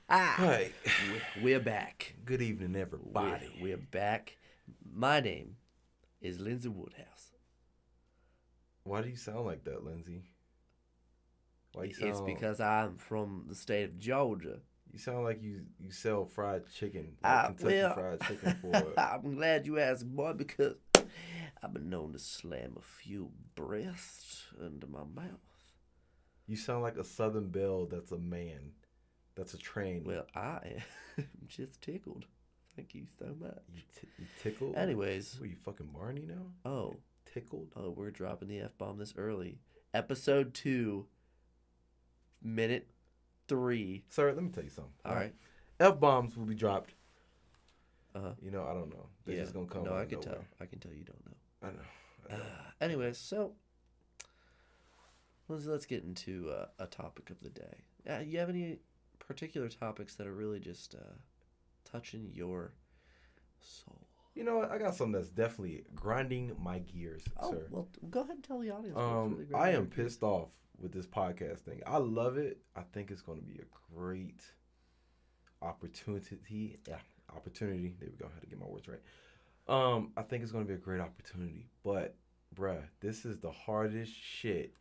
Hi. We're back. Good evening, everybody. We're back. My name is Lindsay Woodhouse. Why do you sound like that, Lindsay? Why you It's sound? because I'm from the state of Georgia. You sound like you sell fried chicken, like Kentucky Fried Chicken for. I'm glad you asked, boy, because I've been known to slam a few breasts into my mouth. You sound like a Southern belle. That's a man. That's a train. Well, I am just tickled. Thank you so much. You tickled? Anyways. What, you fucking Barney now? Oh. Tickled? Oh, we're dropping the F-bomb this early. Episode 2, minute 3. Sir, let me tell you something. All right. F-bombs will be dropped. Uh-huh. You know, I don't know. They're just going to come No, out I of can nowhere. tell. I can tell you don't know. I know. Anyways, so let's get into a topic of the day. You have any particular topics that are really just touching your soul? You know what? I got something that's definitely grinding my gears, sir. Well, go ahead and tell the audience. I am pissed off with this podcast thing. I love it. I think it's going to be a great opportunity. Yeah, opportunity. There we go. I had to get my words right. I think it's going to be a great opportunity. But, bruh, this is the hardest shit.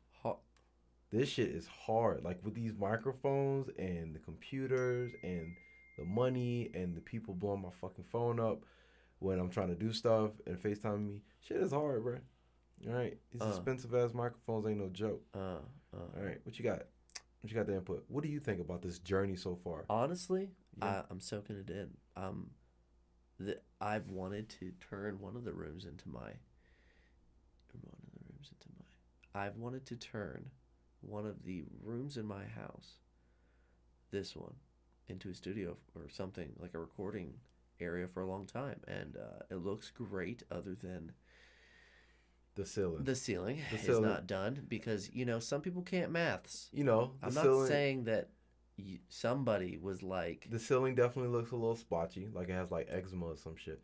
This shit is hard. Like, with these microphones and the computers and the money and the people blowing my fucking phone up when I'm trying to do stuff and FaceTime me. Shit is hard, bruh. All right? These expensive-ass microphones ain't no joke. All right? What you got? What you got to input? What do you think about this journey so far? Honestly, Yeah. I'm soaking it in. I've wanted to turn one of the rooms into my... I've wanted to turn one of the rooms in my house, this one, into a studio or something, like a recording area for a long time. And it looks great other than... The ceiling. The ceiling is not done because, some people can't maths. I'm not saying that somebody was like... The ceiling definitely looks a little splotchy, like it has like eczema or some shit.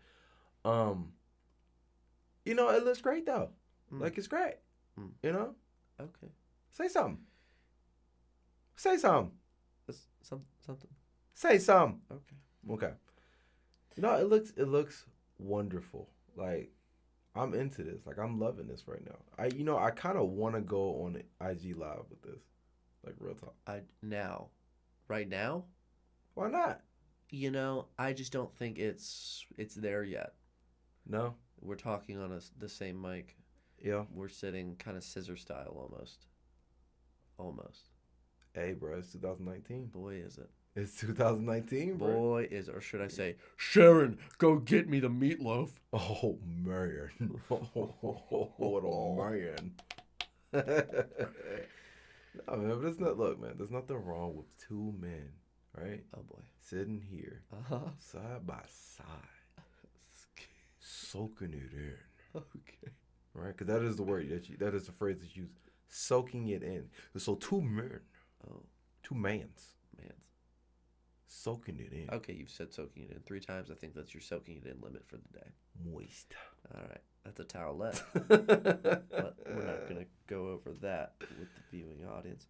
It looks great though. Like it's great. Okay. Say something. Say something. Something. Say something. Okay. It looks wonderful. Like, I'm into this. Like, I'm loving this right now. I kind of want to go on IG Live with this. Like, real talk. Right now? Why not? I just don't think it's there yet. No? We're talking on the same mic. Yeah. We're sitting kind of scissor style almost. Hey, bro, it's 2019. Boy, is it. It's 2019, bro. Boy, is it. Or should I say, Sharon, go get me the meatloaf. Oh, man. What a man. No, man, but it's not, look, man, there's nothing wrong with two men, right? Oh, boy. Sitting here, side by side, soaking it in. Okay. Right? Because that is the word, that is the phrase that's used, soaking it in. So two men, two mans, soaking it in. Okay, you've said soaking it in 3 times. I think that's your soaking it in limit for the day. Moist. All right. That's a towelette. But we're not going to go over that with the viewing audience.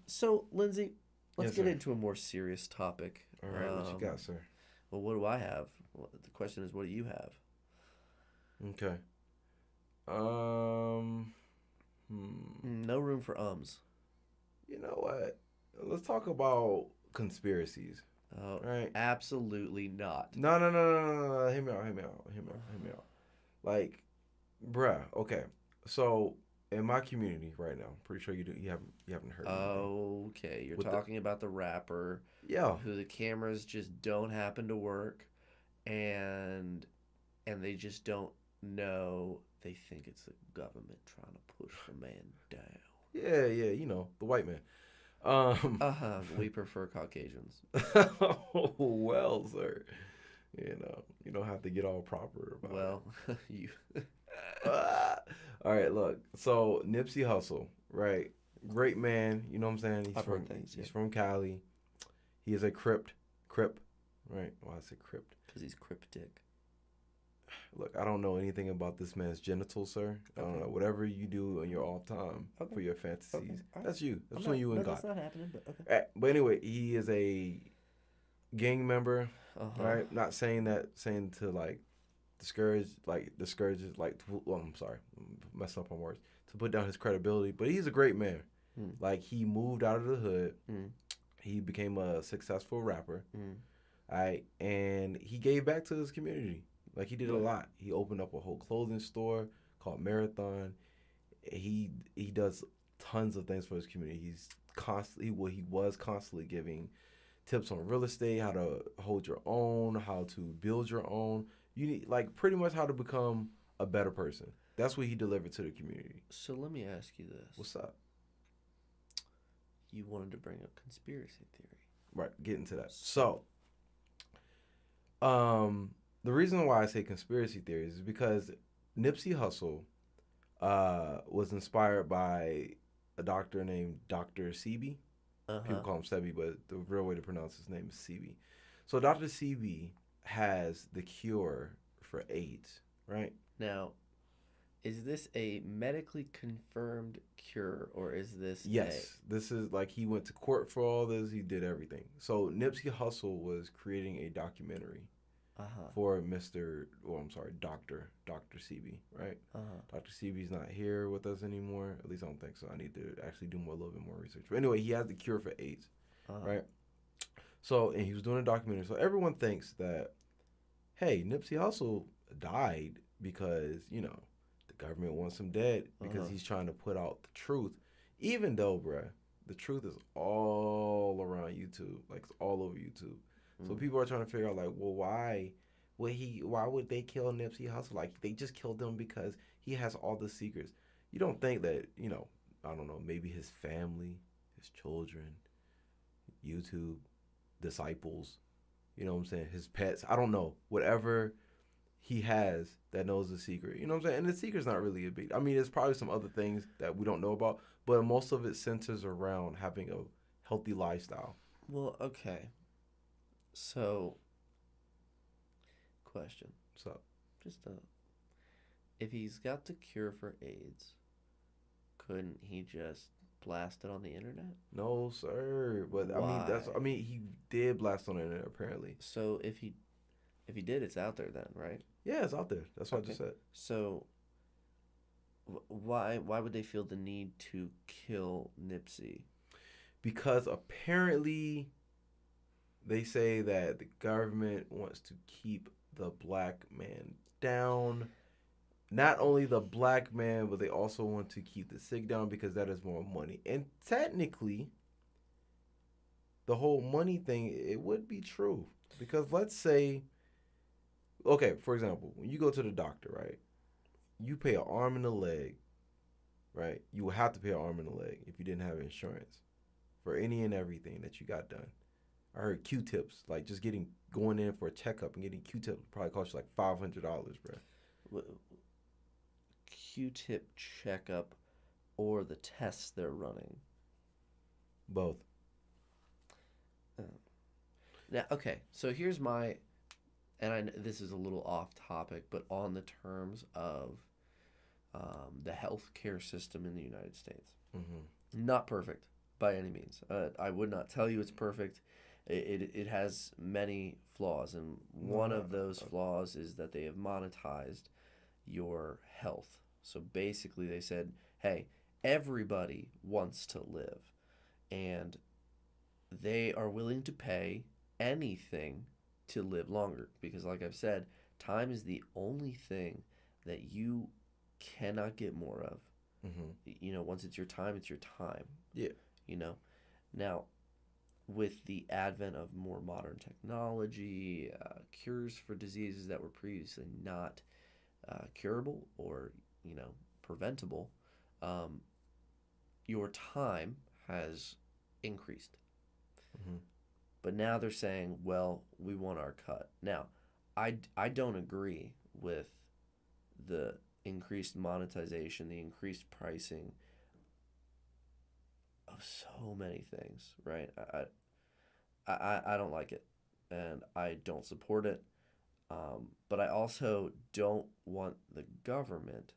So, Lindsay, let's get into a more serious topic. All right, what you got, sir? Well, what do I have? Well, the question is, what do you have? Okay. No room for ums. You know what? Let's talk about conspiracies. Oh, right? Absolutely not. No. Hear me out. Like, bruh. Okay. So in my community right now, pretty sure you haven't heard. Okay, you're talking about the rapper. Yeah. Who the cameras just don't happen to work, and they just don't know. They think it's the government trying to push the man down. Yeah, the white man. We prefer Caucasians. Well, sir, you don't have to get all proper about it. You. All right, look. So Nipsey Hussle, right? Great man. You know what I'm saying? He's from Cali. He is a Crip, right? Why I say crypt? Because he's cryptic. Look, I don't know anything about this man's genitals, sir. I don't Okay. know. Whatever you do in your off time Okay. for your Okay. fantasies, All right. that's you. I'm That's not. between you No, and God. that's not happening. But okay. But anyway, he is a gang member, Uh huh. right? Not saying that, saying to like discourage, well, I'm sorry, mess up on words, to put down his credibility. But he's a great man. Mm. Like he moved out of the hood. Mm. He became a successful rapper. Mm. Right, and he gave back to his community. Like he did a Right. lot. He opened up a whole clothing store called Marathon. He does tons of things for his community. He was constantly giving tips on real estate, how to hold your own, how to build your own. You need like pretty much how to become a better person. That's what he delivered to the community. So let me ask you this. What's up? You wanted to bring up conspiracy theory. Right, get into that. So, the reason why I say conspiracy theories is because Nipsey Hussle was inspired by a doctor named Dr. Sebi. Uh People huh. call him Sebi, but the real way to pronounce his name is Sebi. So Dr. Sebi has the cure for AIDS, right? Now, is this a medically confirmed cure or is this Yes, this is like he went to court for all this. He did everything. So Nipsey Hussle was creating a documentary Uh huh. for Dr. CB, right? Uh huh. Dr. CB's not here with us anymore. At least I don't think so. I need to actually do a little bit more research. But anyway, he has the cure for AIDS, Uh huh. right? So, and he was doing a documentary. So everyone thinks that, hey, Nipsey Hussle died because, the government wants him dead because Uh-huh. he's trying to put out the truth. Even though, bruh, the truth is all around YouTube. Like, it's all over YouTube. So Mm. people are trying to figure out, like, well, why would they kill Nipsey Hussle? Like, they just killed him because he has all the secrets. You don't think that, I don't know, maybe his family, his children, YouTube, disciples, you know what I'm saying, his pets, I don't know, whatever he has that knows the secret, you know what I'm saying? And the secret's not really a big, I mean, there's probably some other things that we don't know about, but most of it centers around having a healthy lifestyle. Well, okay. So, question. So, Just if he's got the cure for AIDS, couldn't he just blast it on the internet? no, sir. But Why? he did blast on the internet apparently. So if he did, it's out there then, right? Yeah, it's out there. That's what I Okay. just said. So why would they feel the need to kill Nipsey? Because apparently they say that the government wants to keep the black man down. Not only the black man, but they also want to keep the sick down because that is more money. And technically, the whole money thing, it would be true. Because let's say, okay, for example, when you go to the doctor, right? You pay an arm and a leg, right? You would have to pay an arm and a leg if you didn't have insurance for any and everything that you got done. I heard Q-tips, like just going in for a checkup and getting Q-tips probably cost you like $500, bro. W- Q-tip checkup or the tests they're running. Both. Oh. Now, okay, so here's my, and this is a little off topic, but on the terms of the healthcare system in the United States. Not perfect by any means. I would not tell you it's perfect. It has many flaws, and one of those flaws is that they have monetized your health. So basically, they said, hey, everybody wants to live, and they are willing to pay anything to live longer because, like I've said, time is the only thing that you cannot get more of. Once it's your time, it's your time. Yeah. Now, with the advent of more modern technology, cures for diseases that were previously not curable or preventable, um, your time has increased. But now they're saying, well, we want our cut. Now, I don't agree with the increased monetization, the increased pricing of so many things, right? I don't like it, and I don't support it. But I also don't want the government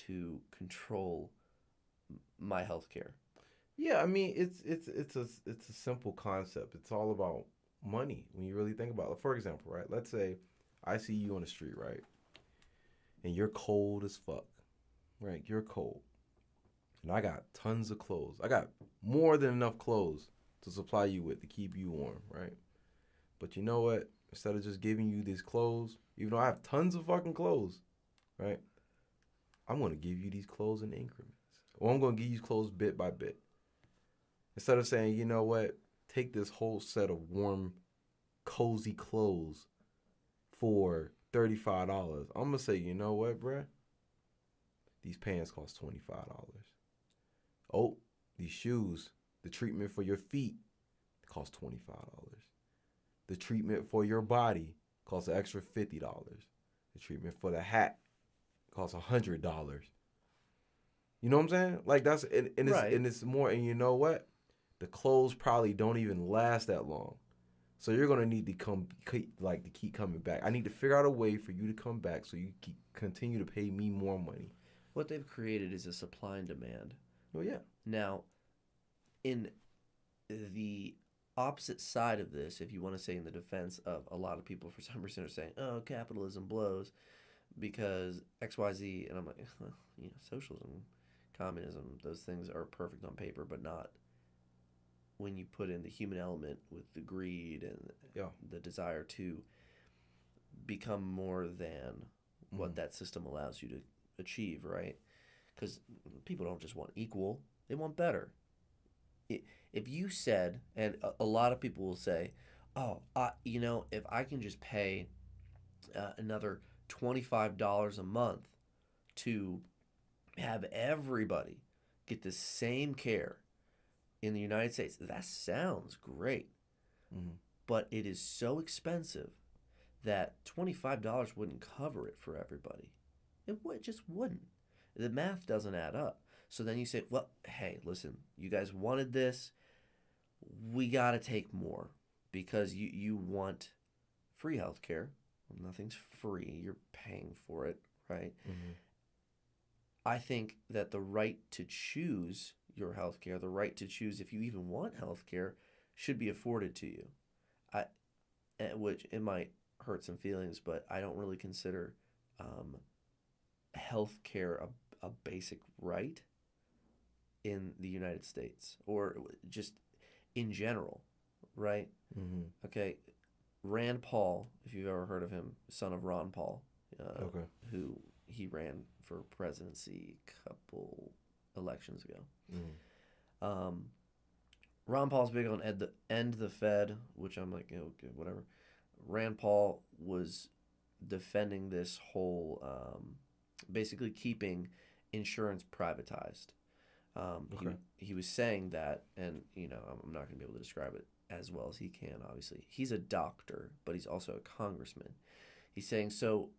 to control my health care. Yeah, I mean it's a simple concept. It's all about money when you really think about it. For example, right? Let's say I see you on the street, right? And you're cold as fuck. Right? You're cold. And I got tons of clothes. I got more than enough clothes to supply you with to keep you warm, right? But you know what? Instead of just giving you these clothes, even though I have tons of fucking clothes, right? I'm gonna give you these clothes in increments. Or I'm gonna give you clothes bit by bit. Instead of saying, you know what, take this whole set of warm, cozy clothes for $35. I'm gonna say, you know what, bruh? These pants cost $25. Oh, these shoes, the treatment for your feet costs $25. The treatment for your body costs an extra $50. The treatment for the hat costs $100. You know what I'm saying? Like that's Right. and it's more. And you know what? The clothes probably don't even last that long. So you're gonna need to to keep coming back. I need to figure out a way for you to come back so you continue to pay me more money. What they've created is a supply and demand. Well, yeah. Now, in the opposite side of this, if you want to say in the defense of a lot of people for some reason are saying, oh, capitalism blows because XYZ, and I'm like, well, socialism, communism, those things are perfect on paper, but not when you put in the human element with the greed and Yeah. the desire to become more than Mm-hmm. what that system allows you to achieve, right? Because people don't just want equal, they want better. If you said, and a lot of people will say, oh, if I can just pay another $25 a month to have everybody get the same care in the United States, that sounds great. Mm-hmm. But it is so expensive that $25 wouldn't cover it for everybody. It just wouldn't. The math doesn't add up. So then you say, well, hey, listen, you guys wanted this. We got to take more because you want free healthcare. Well, nothing's free. You're paying for it, right? Mm-hmm. I think that the right to choose your healthcare, the right to choose if you even want healthcare, should be afforded to you. I, which it might hurt some feelings, but I don't really consider um, healthcare a basic right in the United States or just in general, right? Mm-hmm. Okay, Rand Paul, if you've ever heard of him, son of Ron Paul, Okay. who he ran for presidency a couple elections ago. Mm-hmm. Um, Ron Paul's big on end the Fed, which I'm like, okay, whatever. Rand Paul was defending this whole, basically keeping insurance privatized. Okay. He was saying that, and I'm not going to be able to describe it as well as he can. Obviously, he's a doctor, but he's also a congressman. He's saying so.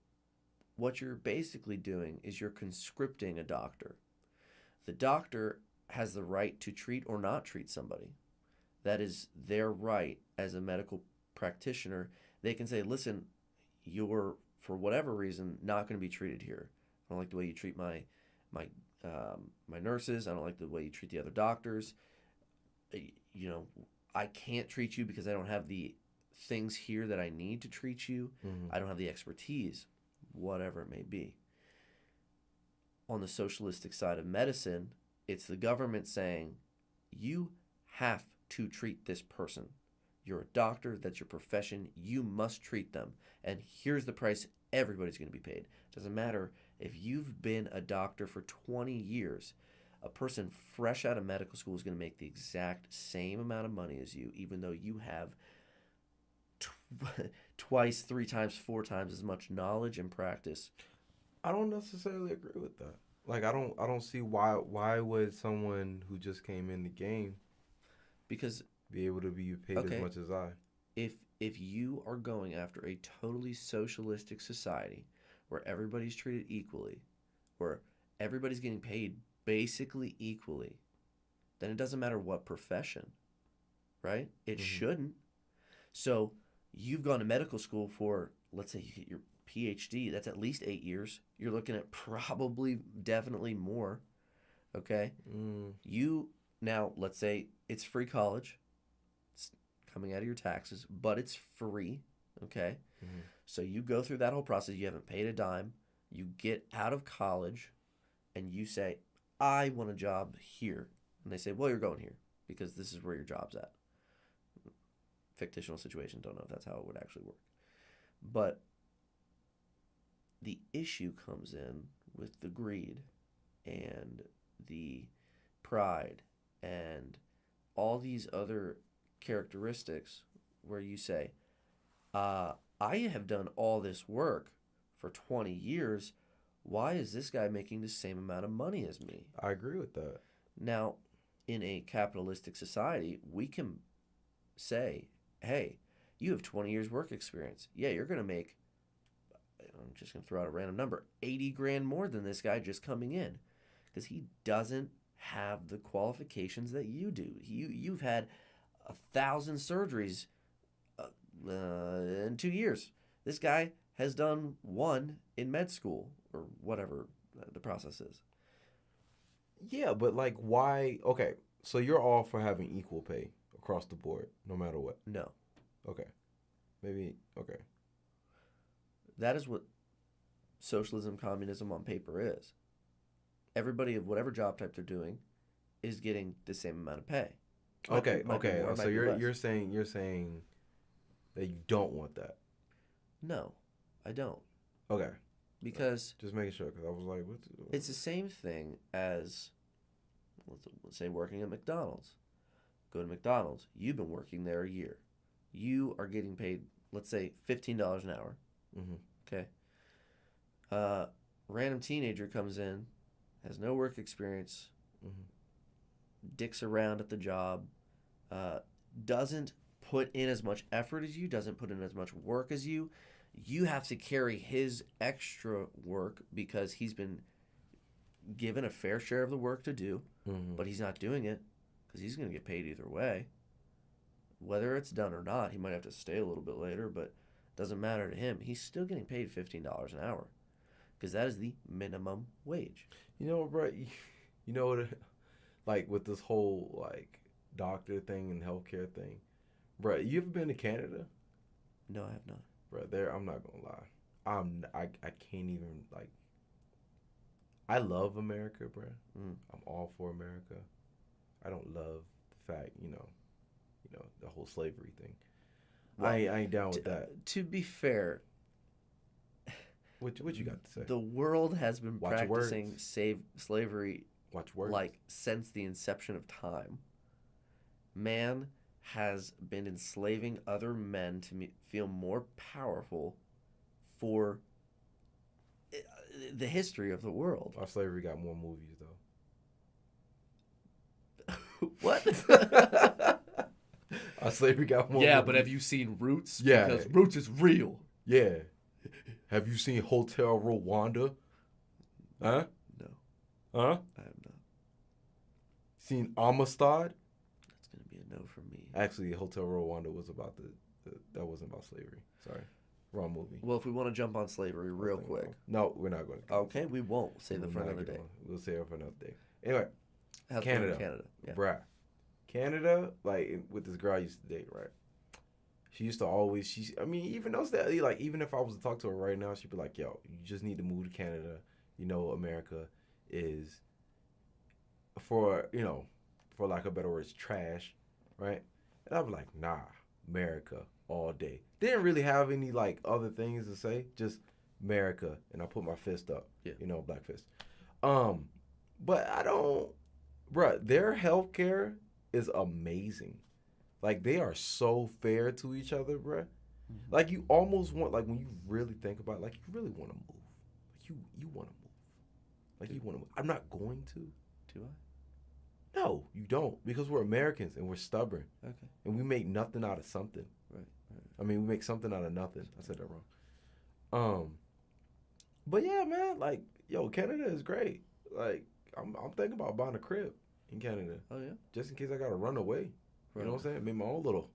What you're basically doing is you're conscripting a doctor. The doctor has the right to treat or not treat somebody. That is their right as a medical practitioner. They can say, listen, you're, for whatever reason, not going to be treated here. I don't like the way you treat my my nurses. I don't like the way you treat the other doctors. You know, I can't treat you because I don't have the things here that I need to treat you. Mm-hmm. I don't have the expertise, whatever it may be. On the socialistic side of medicine, it's the government saying, you have to treat this person. You're a doctor, that's your profession, you must treat them. And here's the price everybody's going to be paid. Doesn't matter if you've been a doctor for 20 years, a person fresh out of medical school is going to make the exact same amount of money as you, even though you have twice, 3 times, 4 times as much knowledge and practice. I don't necessarily agree with that. Like I don't see why would someone who just came in the game Because be able to be paid as much as I? If you are going after a totally socialistic society where everybody's treated equally, where everybody's getting paid basically equally, then it doesn't matter what profession, right? It Mm-hmm. shouldn't. So you've gone to medical school for let's say you get your PhD, that's at least 8 years. You're looking at probably definitely more. Okay. You now, let's say it's free college. It's coming out of your taxes, but it's free. Okay. So you go through that whole process. You haven't paid a dime. You get out of college and you say, I want a job here. And they say, well, you're going here because this is where your job's at. Fictional situation. Don't know if that's how it would actually work. But the issue comes in with the greed and the pride and all these other characteristics where you say, I have done all this work for 20 years. Why is this guy making the same amount of money as me? I agree with that. Now, in a capitalistic society, we can say, hey, you have 20 years work experience. Yeah, you're going to make, I'm just going to throw out a random number, 80 grand more than this guy just coming in because he doesn't have the qualifications that you do. You've had 1,000 surgeries in 2 years. This guy has done one in med school or whatever the process is. Yeah, but like why? Okay, so you're all for having equal pay across the board, no matter what. No. Okay. Maybe, okay. That is what socialism, communism on paper is. Everybody of whatever job type they're doing is getting the same amount of pay. Okay. So you're saying that you don't want that. No, I don't. Okay. Because just making sure, because I was like, what's it's the same thing as let's say working at McDonald's. Go to McDonald's. You've been working there a year. You are getting paid, let's say, $15 an hour. Okay. Random teenager comes in, has no work experience, dicks around at the job, doesn't put in as much effort as you, doesn't put in as much work as you. You have to carry his extra work because he's been given a fair share of the work to do, but he's not doing it because he's going to get paid either way. Whether it's done or not, he might have to stay a little bit later, but it doesn't matter to him. He's still getting paid $15 an hour because that is the minimum wage. You know, bro, you know what, like with this whole like doctor thing and healthcare thing, bro, you ever been to Canada? No, I have not. Bro, there, I'm not gonna lie. I can't even, like, I love America, bro. I'm all for America. I don't love the fact, you know, the whole slavery thing. Well, I ain't down with that. To be fair, what you got to say? The world has been practicing slavery like since the inception of time. Man has been enslaving other men to feel more powerful for the history of the world. Our slavery got more movies, though. What? Our slavery got more movies. But have you seen Roots? Yeah. Because Roots is real. Yeah. Have you seen Hotel Rwanda? Huh? No. Huh? I have not. Seen Amistad? That's going to be a no from me. Actually, Hotel Rwanda was about that wasn't about slavery. Sorry. Wrong movie. Well, if we want to jump on slavery real quick. No, we're not going to. Okay, we won't. Save it for another day. We'll save it for another day. Anyway, Canada. Yeah. Bruh. Canada, like, with this girl I used to date, right? She used to always, even those that, like, even if I was to talk to her right now, she'd be like, yo, you just need to move to Canada. You know, America is, for lack of a better word, it's trash, right? And I'd be like, nah, America all day. Didn't really have any, like, other things to say, just America. And I put my fist up, black fist. But I don't, bruh, their healthcare is amazing. Like, they are so fair to each other, bruh. Like, you almost want, like, when you really think about it, like, you really want to move. Like, you want to move. Like, you want to move. I'm not going to. Do I? No, you don't. Because we're Americans and we're stubborn. Okay. And we make nothing out of something. Right. I mean, we make something out of nothing. I said that wrong. But yeah, man, like, yo, Canada is great. Like, I'm thinking about buying a crib in Canada. Oh, yeah? Just in case I got to run away. You know what I'm saying? Make my own little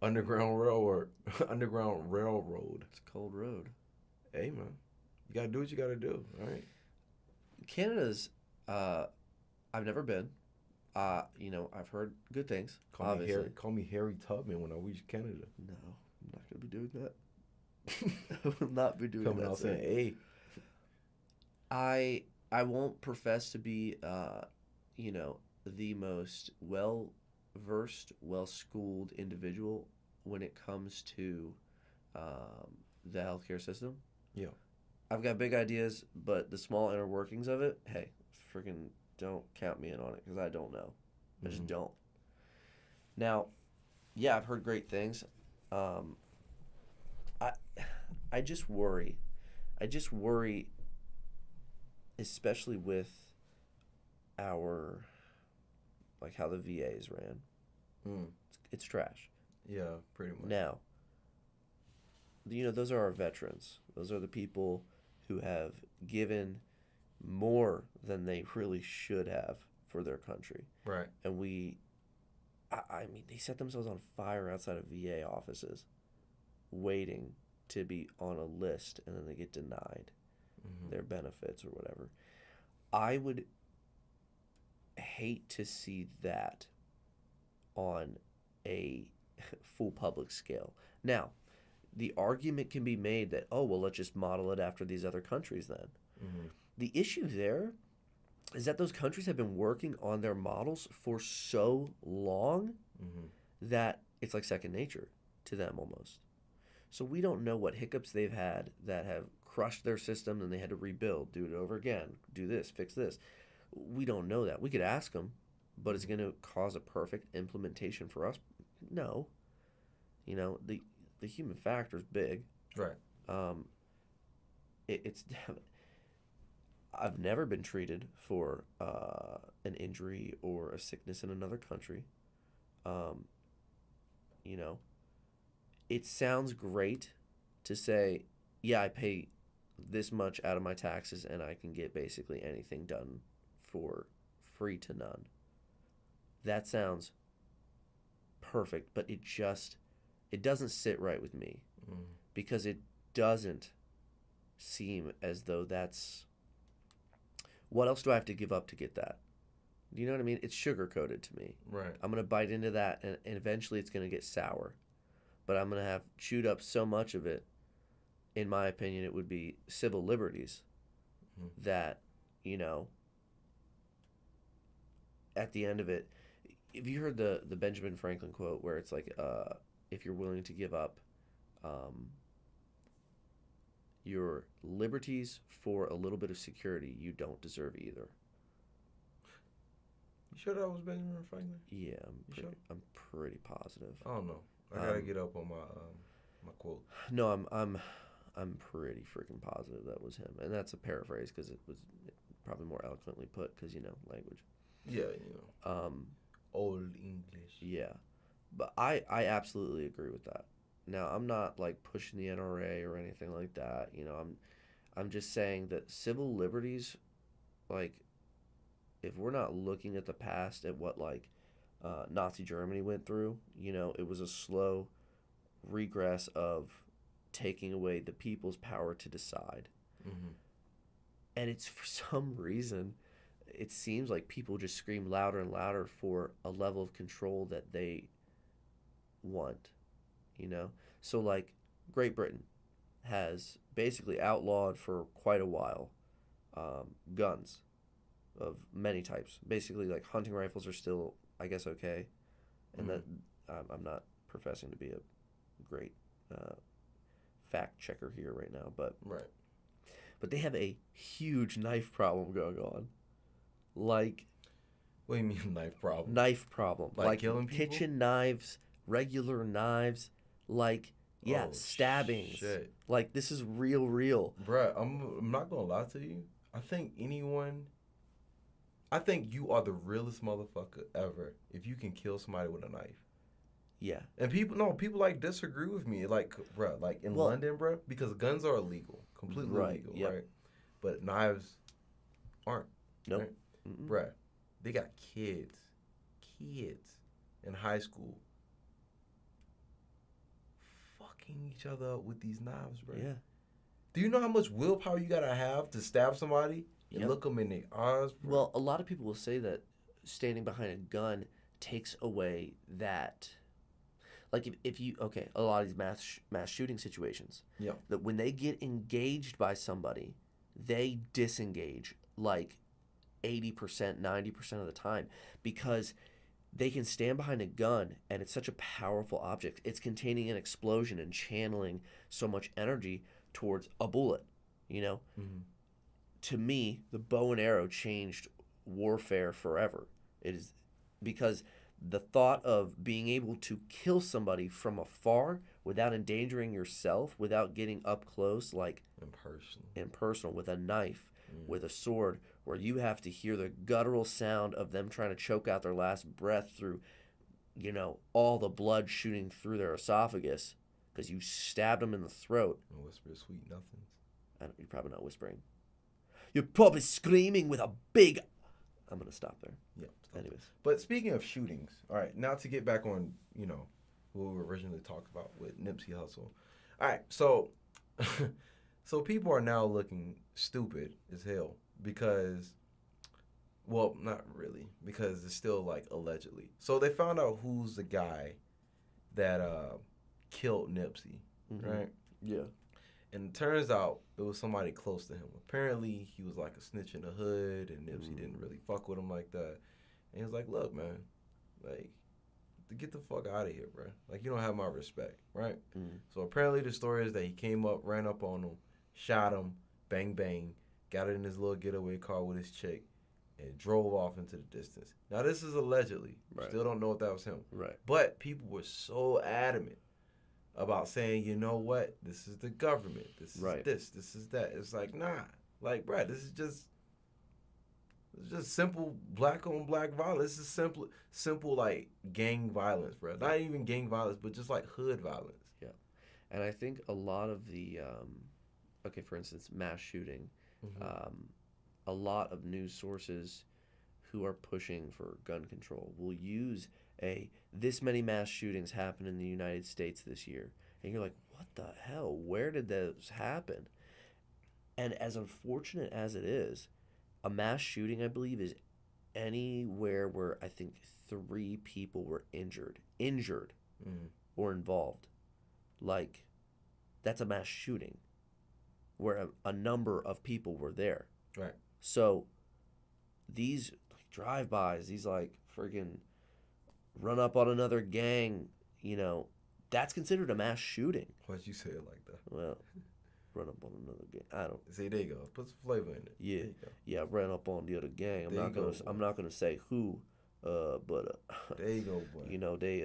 Underground railroad. Underground railroad. It's a cold road. Hey man, you gotta do what you gotta do. All right. Canada's, I've never been. I've heard good things. Call Obviously. me Harry. Call me Harry Tubman when I reach Canada. No, I'm not gonna be doing that. I will not be doing Coming that. out saying, "Hey, I won't profess to be the most well versed, well schooled individual when it comes to the healthcare system. yeah, I've got big ideas, but the small inner workings of it, hey, freaking don't count me in on it because I don't know. I just don't. Now, yeah, I've heard great things. I I just worry. Especially with our like how the VAs ran. It's trash. yeah, pretty much." Now, those are our veterans. Those are the people who have given more than they really should have for their country. Right. And I mean, they set themselves on fire outside of VA offices, waiting to be on a list, and then they get denied their benefits or whatever. I would hate to see that on a full public scale. Now, the argument can be made that, oh, well, let's just model it after these other countries then. The issue there is that those countries have been working on their models for so long that it's like second nature to them almost. So we don't know what hiccups they've had that have crushed their system and they had to rebuild, do it over again, do this, fix this. We don't know that. We could ask them, but it's going to cause a perfect implementation for us? No. The human factor is big. Right. It's I've never been treated for an injury or a sickness in another country. It sounds great to say, yeah, I pay this much out of my taxes and I can get basically anything done for free to none. That sounds perfect, but it doesn't sit right with me because it doesn't seem as though that's what else do I have to give up to get that? Do you know what I mean? It's sugar coated to me. Right. I'm going to bite into that and eventually it's going to get sour. But I'm going to have chewed up so much of it, in my opinion, it would be civil liberties that, at the end of it, have you heard the Benjamin Franklin quote where it's like, if you're willing to give up your liberties for a little bit of security, you don't deserve either. You sure that was Benjamin Franklin? Yeah, Sure? I'm pretty positive. I don't know. I gotta get up on my my quote. No, I'm pretty freaking positive that was him, and that's a paraphrase because it was probably more eloquently put because language. Yeah, old English. Yeah, but I absolutely agree with that. Now I'm not like pushing the NRA or anything like that. I'm just saying that civil liberties, like, if we're not looking at the past at what Nazi Germany went through, it was a slow regress of taking away the people's power to decide. And it's for some reason, it seems like people just scream louder and louder for a level of control that they want, So like Great Britain has basically outlawed for quite a while guns of many types. Basically, like hunting rifles are still, I guess, okay. And that I'm not professing to be a great fact checker here right now, but they have a huge knife problem going on. Like, what do you mean knife problem? Knife problem, like killing people? kitchen knives, regular knives, stabbings. Shit. Like, this is real. Bruh, I'm not gonna lie to you. I think you are the realest motherfucker ever if you can kill somebody with a knife. Yeah. And people disagree with me. Like, bruh, like in London, bruh, because guns are illegal, completely illegal, right? But knives aren't. Nope. Right? Bruh, they got kids in high school fucking each other up with these knives, bro. Yeah. Do you know how much willpower you gotta have to stab somebody and Yep. look them in the eyes, bro? Well, a lot of people will say that standing behind a gun takes away that. Like if you a lot of these mass shooting situations, yeah, that when they get engaged by somebody, they disengage like 80%, 90% of the time, because they can stand behind a gun and it's such a powerful object. It's containing an explosion and channeling so much energy towards a bullet, you know? Mm-hmm. To me, the bow and arrow changed warfare forever. It is because the thought of being able to kill somebody from afar without endangering yourself, without getting up close, like impersonal with a knife, with a sword, where you have to hear the guttural sound of them trying to choke out their last breath through, you know, all the blood shooting through their esophagus because you stabbed them in the throat. And whisper sweet nothings. You're probably not whispering. You're probably screaming with a big... I'm going to stop there. Yeah. Anyways. But speaking of shootings, all right, now to get back on, you know, what we originally talked about with Nipsey Hussle. All right, so so people are now looking stupid as hell because, well, not really, because it's still like allegedly. So they found out who's the guy that killed Nipsey, right? Yeah. And it turns out it was somebody close to him. Apparently, he was like a snitch in the hood, and Nipsey didn't really fuck with him like that. And he was like, look, man, like, get the fuck out of here, bro. Like, you don't have my respect, right? So apparently the story is that he came up, ran up on him, shot him, bang, bang, got in his little getaway car with his chick, and drove off into the distance. Now, this is allegedly. Right. Still don't know if that was him. Right. But people were so adamant about saying, you know what, this is the government, this is this is that. It's like, nah, like, bro, this is just simple black on black violence. This is simple like gang violence, bro. Not even gang violence, but just like hood violence. Yeah, and I think a lot of the, for instance, mass shooting, a lot of news sources who are pushing for gun control will use this many mass shootings happen in the United States this year. And you're like, what the hell? Where did those happen? And as unfortunate as it is, a mass shooting, I believe, is anywhere where I think 3 people were injured or involved. Like, that's a mass shooting where a number of people were there. Right. So these drive-bys, these like friggin' run up on another gang, you know, that's considered a mass shooting. Why'd you say it like that? Well, run up on another gang. I don't. See, there you go. Put some flavor in it. Yeah, yeah. Run up on the other gang. I'm not gonna say who, but there you go, boy. You know they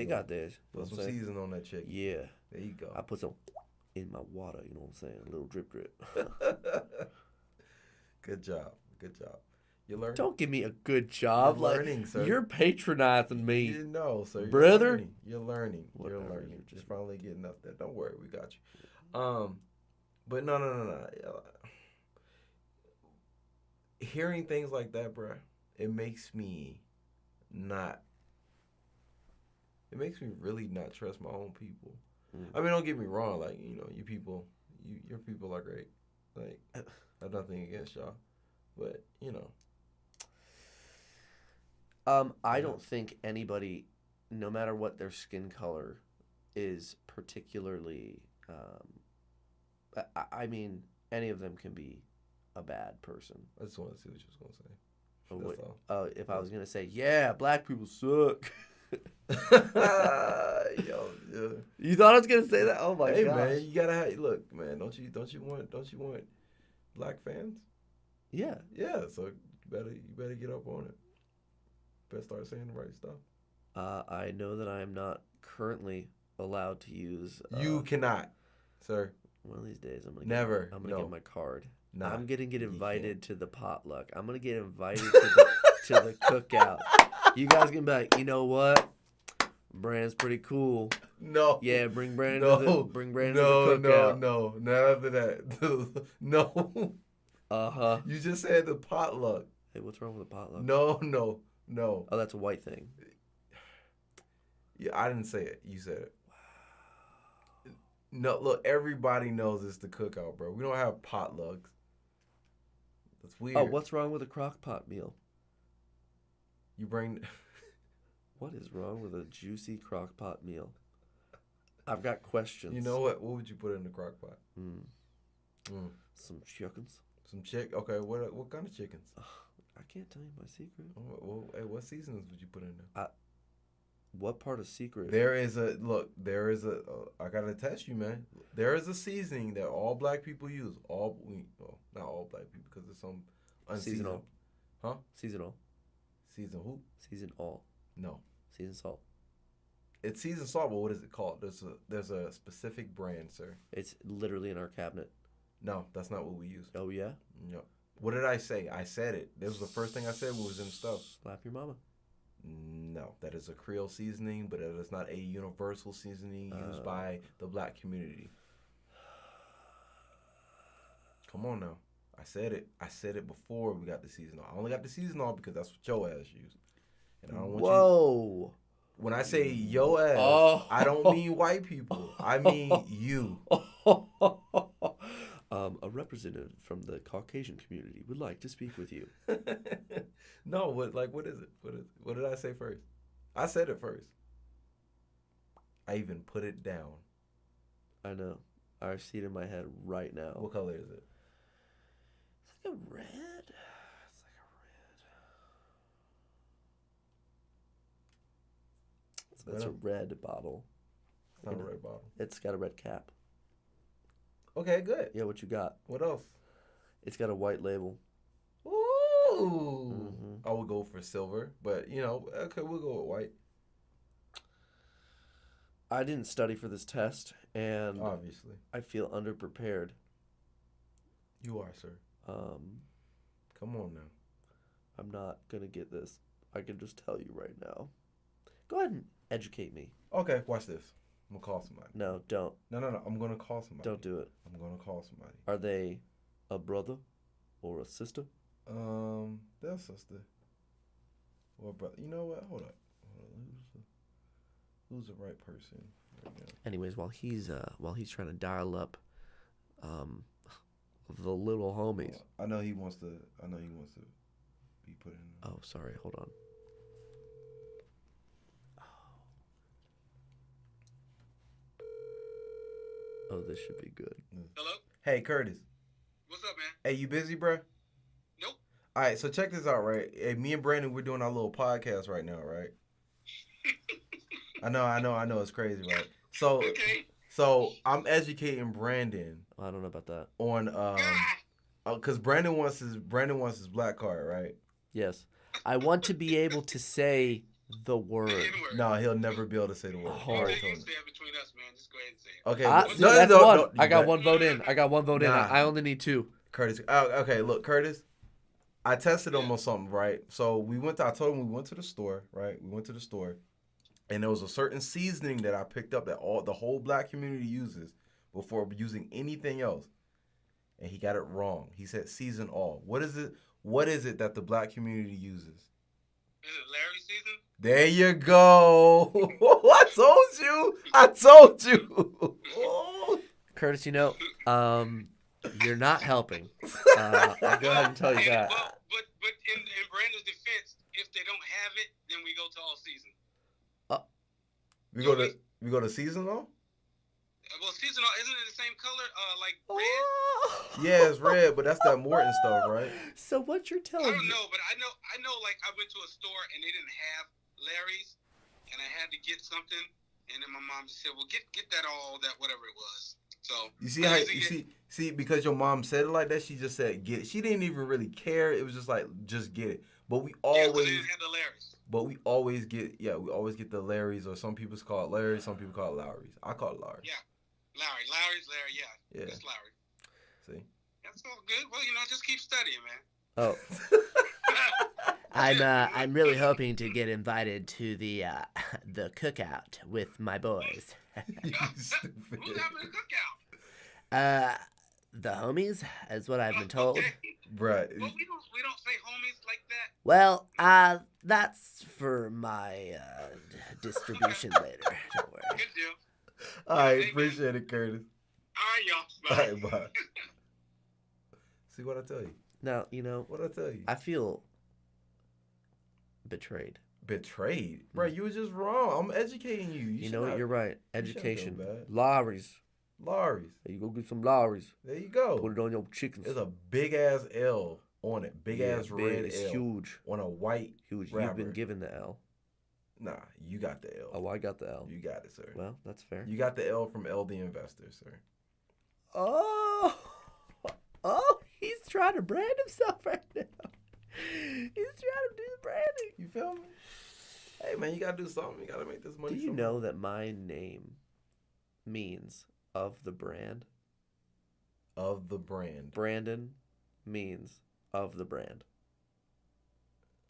got theirs. Put some season on that chicken. Yeah. There you go. I put some in my water. You know what I'm saying? A little drip. Good job. Good job. You learning? Don't give me a good job. You're learning, sir. You're patronizing me. You know, sir. Brother. You're learning. Whatever, You're learning. Just finally getting up there. Don't worry, we got you. But no. Hearing things like that, bruh, it makes me really not trust my own people. I mean, don't get me wrong. Like, you know, your people are great. Like, I have nothing against y'all. But, you know. I don't think anybody, no matter what their skin color, is particularly. I mean, any of them can be a bad person. I just wanted to see what you was gonna say. If I was gonna say, yeah, black people suck. Yo, yeah. You thought I was gonna say that? Oh my god! Hey man, you gotta look, man. Don't you want black fans? Yeah. Yeah. So you better get up on it. Better start saying the right stuff. I know that I am not currently allowed to use. You cannot, sir. One of these days, I'm gonna get my card. Nah, I'm gonna get invited to the potluck. I'm gonna get invited to the cookout. You guys gonna be like, you know what? Brand's pretty cool. No. Yeah, bring Brandon to the cookout. No, not after that. No. Uh-huh. You just said the potluck. Hey, what's wrong with the potluck? No. Oh, that's a white thing. Yeah, I didn't say it. You said it. No, look, everybody knows it's the cookout, bro. We don't have potlucks. That's weird. Oh, what's wrong with a crock pot meal? You bring... What is wrong with a juicy crock pot meal? I've got questions. You know what? What would you put in the crock pot? Some chickens. Some Okay, what kind of chickens? I can't tell you my secret. Well, hey, what seasonings would you put in there? What part of secret? There is a I gotta test you, man. There is a seasoning that all black people use. Not all black people, because there's some unseasoned. Seasonal. Huh? Seasonal. Season who? Season all. No. Season salt. It's seasoned salt, but what is it called? There's a specific brand, sir. It's literally in our cabinet. No, that's not what we use. Oh yeah. No. What did I say? I said it. This was the first thing I said when it was in stuff. Slap your mama. No, that is a Creole seasoning, but it is not a universal seasoning used by the black community. Come on now. I said it. I said it before we got the seasonal. I only got the seasonal because that's what your ass used. And I don't want Whoa. When I say yo ass, I don't mean white people. I mean you. A representative from the Caucasian community would like to speak with you. No, what is it? What did I say first? I said it first. I even put it down. I know. I see it in my head right now. What color is it? It's like a red. It's a red bottle. It's not a red bottle. It's got a red cap. Okay, good. Yeah, what you got? What else? It's got a white label. Ooh. I would go for silver, but okay, we'll go with white. I didn't study for this test, and obviously I feel underprepared. You are, sir. Come on now. I'm not gonna get this. I can just tell you right now. Go ahead and educate me. Okay, watch this. I'm gonna call somebody. No, don't. No. I'm gonna call somebody. Don't do it. I'm gonna call somebody. Are they a brother or a sister? They're a sister. Or brother. You know what? Hold up. Who's the right person right now? Anyways, while he's trying to dial up, the little homies. I know he wants to be put in. Oh, sorry. Hold on. Oh, this should be good. Hello? Hey, Curtis. What's up, man? Hey, you busy, bro? Nope. All right, so check this out, right? Hey, me and Branden, we're doing our little podcast right now, right? I know, it's crazy, right? So, okay. So I'm educating Branden. I don't know about that. On because Branden wants his black card, right? Yes, I want to be able to say the word. No, he'll never be able to say the word. You can say it between us, man. Just go ahead and say it. Okay. That's one. I got one vote in. I only need two. Curtis. Okay, look, Curtis. I tested him on something, right? So I told him we went to the store, right? We went to the store, and there was a certain seasoning that I picked up that the whole black community uses before using anything else, and he got it wrong. He said season all. What is it? What is it that the black community uses? Is it Larry season? There you go. I told you. Curtis, you're not helping. I'll go ahead and tell you that. But in Branden's defense, if they don't have it, then we go to all season. We go to seasonal? Well, seasonal, isn't it the same color? Like red? Yeah, it's red, but that's that Morton stuff, right? So what you're telling me? I don't know, but I know. Like I went to a store and they didn't have Larry's, and I had to get something, and then my mom just said, "Well, get that whatever it was." So you see because your mom said it like that, she just said get it. She didn't even really care. It was just like just get it. But we always they didn't have the Larry's. But we always get the Larry's, or some people call it Larry, some people call it Lowry's. I call it Lowry. Yeah. Larry's Larry, yeah. It's Lowry. See? That's all good. Well, just keep studying, Oh. man. I'm really hoping to get invited to the cookout with my boys. You stupid. Who's having a cookout? The homies, is what I've been told. Okay. Right. Well, we don't say homies like that. Well, that's for my distribution later. Don't worry. Good deal. All right, Hey, man. appreciate it, Curtis. All right, y'all. All Bye. right, bye. See what I tell you? Now, you know, What I tell you? I feel betrayed. Betrayed, bro. You was just wrong. I'm educating you. You know what? You're right. you shouldn't feel Education. bad. Lorries. Lorries. There you go get some lorries. There you go. Put it on your chickens. There's a big ass L on it. Big ass red It's L huge. on a white. Huge. Rapper. You've been given the L. Nah, you got the L. Oh, I got the L. You got it, sir. Well, that's fair. You got the L from LD Investor, sir. Oh, he's trying to brand himself right now. He's trying to do the branding. You feel me? Hey man, you gotta do something. You gotta make this money. Do you somehow. know that my name means of the brand? Of the brand. Branden means of the brand.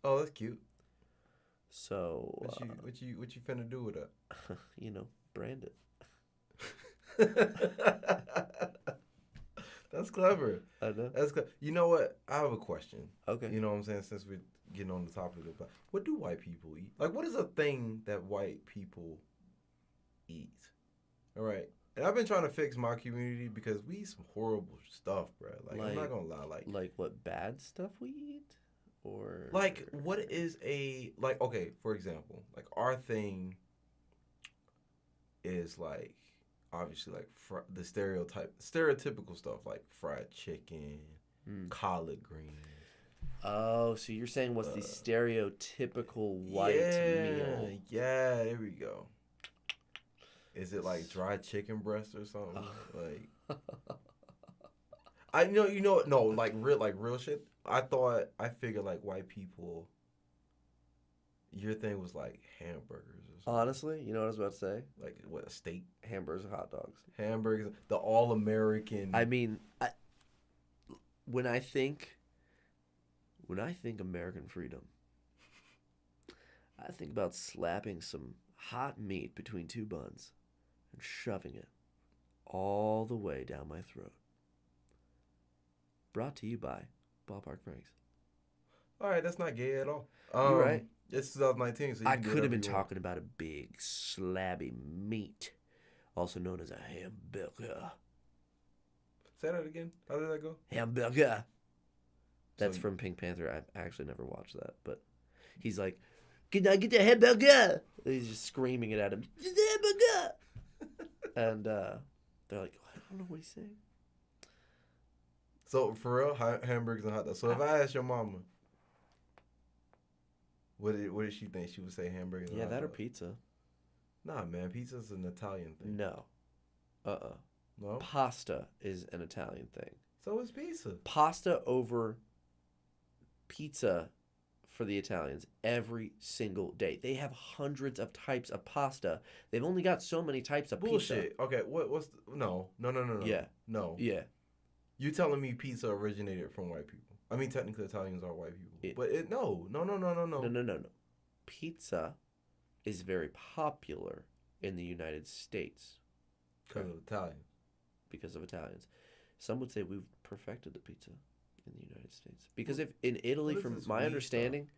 Oh, that's cute. So What you finna do with that? you know, brand it. That's clever. I know. That's good. You know what? I have a question. Okay. You know what I'm saying? Since we're getting on the topic of it, what do white people eat? Like, what is a thing that white people eat? All right. And I've been trying to fix my community because we eat some horrible stuff, bro. Like I'm not gonna lie. Like what bad stuff we eat, or like what is a like? Okay, for example, like our thing is like obviously like the stereotypical stuff like fried chicken, collard greens. Oh, so you're saying what's the stereotypical white meal? Yeah, there we go. Is it like dried chicken breast or something? Like, no, like real shit. I figured like white people. Your thing was like hamburgers or something. Honestly, you know what I was about to say? Like what, a steak? Hamburgers and hot dogs. Hamburgers, the all American. I mean, when I think American freedom, I think about slapping some hot meat between two buns and shoving it all the way down my throat. Brought to you by Ballpark Franks. All right, that's not gay at all. You're right. It's 2019, so I could have been talking about a big slabby meat, also known as a hamburger. Say that again. How did that go? Hamburger. That's So- from Pink Panther. I've actually never watched that, but he's like, "Can I get the hamburger?" And he's just screaming it at him, "The hamburger!" And they're like, "I don't know what he's saying." So for real, hamburgers and hot dogs. So if I asked your mama, what did she think? She would say hamburgers. And Yeah, hot that or dogs. pizza. Nah, man, pizza's an Italian thing. No. No. Pasta is an Italian thing. So is pizza. Pasta over pizza for the Italians every single day. They have hundreds of types of pasta. They've only got so many types of Bullshit. Okay, what's no. Yeah. No. pizza. Yeah. You telling me pizza originated from white people? I mean, technically Italians are white people, It- but no. No. Pizza is very popular in the United States Because of Italian. because of Italians. Some would say we've perfected the pizza in the United States. Because if in Italy, what is from this my we understanding,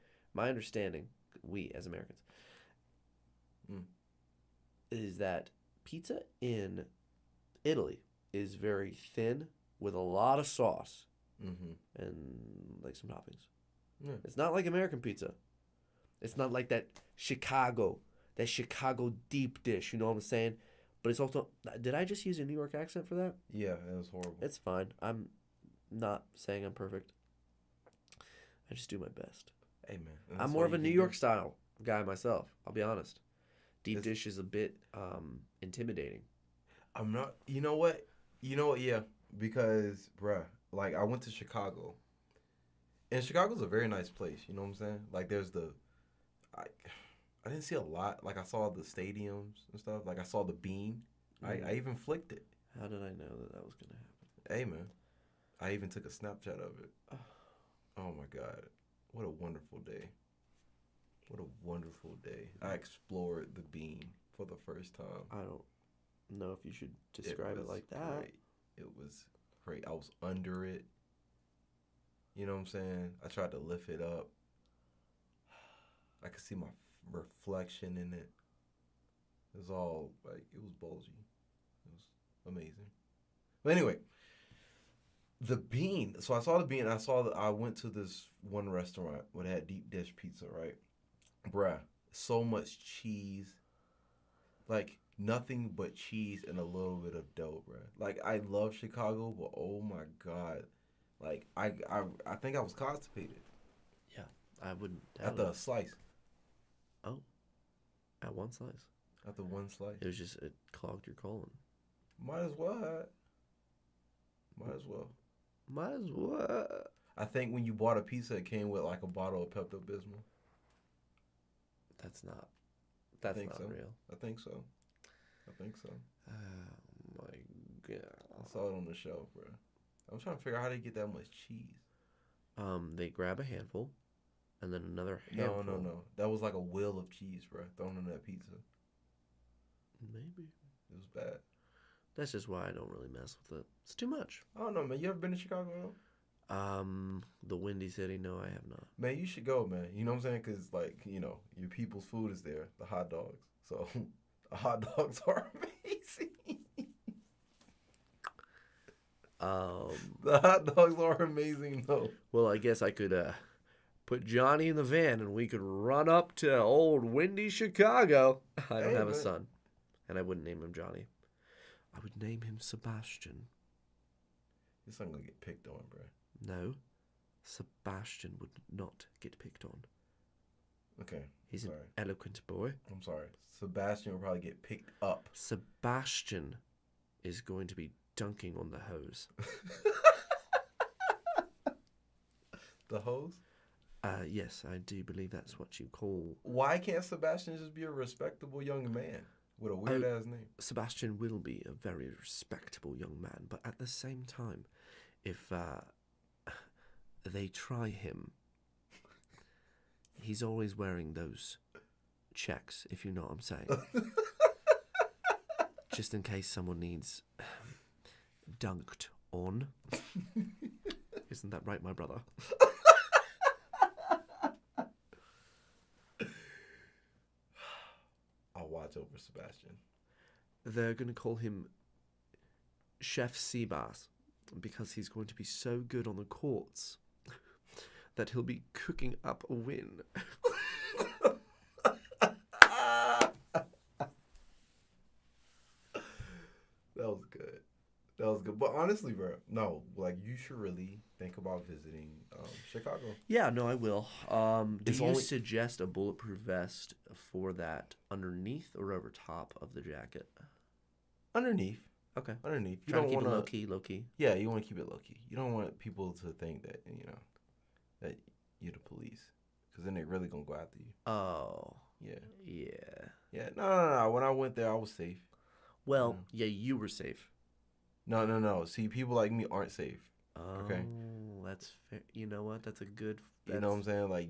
we as Americans, is that pizza in Italy is very thin with a lot of sauce and like some toppings. Yeah. It's not like American pizza. It's not like that Chicago deep dish, you know what I'm saying? But it's also, did I just use a New York accent for that? Yeah, it was horrible. It's fine. I'm not saying I'm perfect. I just do my best. Hey man, I'm more of a New York style guy myself, I'll be honest. Deep dish is a bit intimidating. I'm not. You know what? Yeah, because bruh, like I went to Chicago, and Chicago's a very nice place. You know what I'm saying? Like there's I didn't see a lot. Like I saw the stadiums and stuff. Like I saw the Bean. I even flicked it. How did I know that was gonna happen? Hey man, I even took a Snapchat of it. Oh my God, what a wonderful day! What a wonderful day! I explored the Bean for the first time. I don't know if you should describe it like that. Great. It was great. I was under it. You know what I'm saying? I tried to lift it up. I could see my reflection in it. It was all like, it was bulgy. amazing. But anyway, the bean. So I saw the bean. I went to this one restaurant where they had deep dish pizza, right? Bruh, so much cheese. Like, nothing but cheese and a little bit of dough, bruh. Like, I love Chicago, but oh my God. Like, I think I was constipated. Yeah, I wouldn't At the slice. Oh, at one slice. At the one slice. It was just, it clogged your colon. Might as well. Might as well. Might as well. I think when you bought a pizza, it came with like a bottle of Pepto-Bismol. That's not so. real. I think so. Oh my God. I saw it on the shelf, bro. I'm trying to figure out how they get that much cheese. They grab a handful, and then another handful. No. That was like a wheel of cheese, bro, thrown in that pizza. Maybe. It was bad. That's just why I don't really mess with it. It's too much. I don't know, man. You ever been to Chicago? The Windy City? No, I have not. Man, you should go, man. You know what I'm saying? Because, like, you know, your people's food is there, the hot dogs. So, the hot dogs are amazing. The hot dogs are amazing, though. Well, I guess I could put Johnny in the van and we could run up to old Windy Chicago. I don't have a son, and I wouldn't name him Johnny. I would name him Sebastian. Your son gonna get picked on, bro. No, Sebastian would not get picked on. Okay. He's an eloquent boy. I'm sorry. Sebastian will probably get picked up. Sebastian is going to be dunking on the hose. The hose? Yes, I do believe that's what you call... Why can't Sebastian just be a respectable young man with a weird-ass name? Sebastian will be a very respectable young man, but at the same time, if they try him, he's always wearing those checks, if you know what I'm saying. Just in case someone needs dunked on. Isn't that right, my brother? I'll watch over Sebastian. They're going to call him Chef Seabass because he's going to be so good on the courts that he'll be cooking up a win. That was good. But honestly, bro, no, like, you should really think about visiting Chicago. Yeah, no, I will. Do you suggest a bulletproof vest for that underneath or over top of the jacket? Underneath. Okay. Underneath. You don't keep it low key. Yeah, you want to keep it low key. You don't want people to think that, you know, that you're the police. Because then they're really going to go after you. Oh. Yeah. Yeah. Yeah. No. When I went there, I was safe. Well, yeah, you were safe. No. See, people like me aren't safe. Oh, okay. That's fair. You know what? That's a good... You know what I'm saying? Like